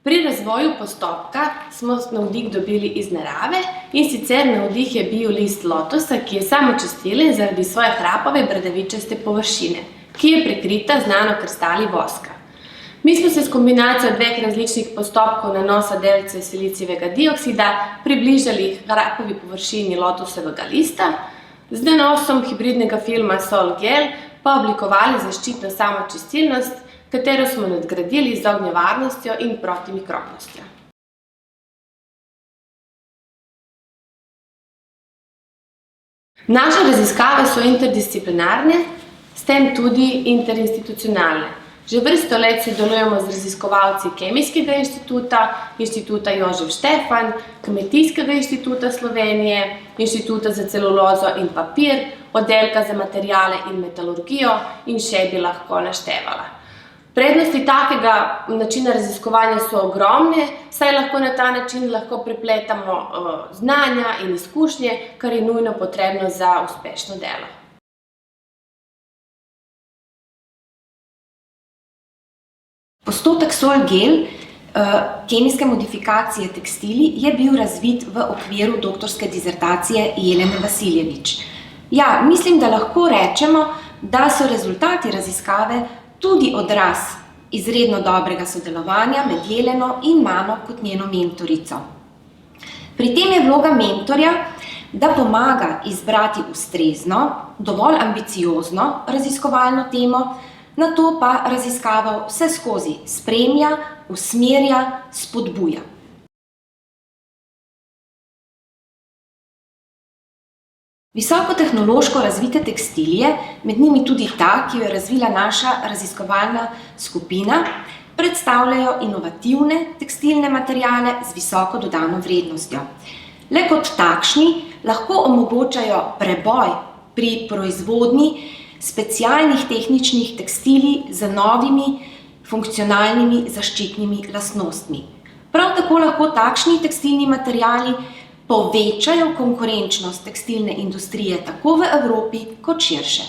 Pri razvoju postopka smo navdih dobili iz narave in sicer navdih je bil list lotosa, ki je samočistilen zaradi svoje hrapave bradavičaste površine, ki je prekrita z nanokristali voska. Mi smo se s kombinacijo dveh različnih postopkov nanosa delcev silicijevega dioksida približali hrapavi površini lotosovega lista, z nanosom hibridnega filma Sol Gel pa oblikovali zaščitno samočistilnost, katero smo nadgradili z ognjevarnostjo in protimikropnostjo. Naše raziskave so interdisciplinarne, s tem tudi interinstitucionalne. Že vrsto let sodelujemo z raziskovalci Kemijskega inštituta, Inštituta Jožef Štefan, Kmetijskega inštituta Slovenije, Inštituta za celulozo in papir, Oddelka za materiale in metalurgijo in še bi lahko naštevala. Prednosti takega načina raziskovanja so ogromne, saj lahko na ta način prepletamo znanja in izkušnje, kar je nujno potrebno za uspešno delo. Postopek Sol Gel kemijske modifikacije tekstilij je bil razvit v okviru doktorske dizertacije Jelene Vasiljevič. Ja, mislim, da lahko rečemo, da so rezultati raziskave tudi odraz izredno dobrega sodelovanja med Jeleno in mano kot njeno mentorico. Pri tem je vloga mentorja, da pomaga izbrati ustrezno, dovolj ambiciozno raziskovalno temo, nato pa raziskavo vseskozi spremlja, usmerja, spodbuja. Visokotehnološko razvite tekstilije, med njimi tudi ta, ki jo je razvila naša raziskovalna skupina, predstavljajo inovativne tekstilne materiale z visoko dodano vrednostjo. Le kot takšni lahko omogočajo preboj pri proizvodnji specialnih tehničnih tekstilij z novimi funkcionalnimi zaščitnimi lastnostmi. Prav tako lahko takšni tekstilni materiali povečajo konkurenčnost tekstilne industrije tako v Evropi kot širše.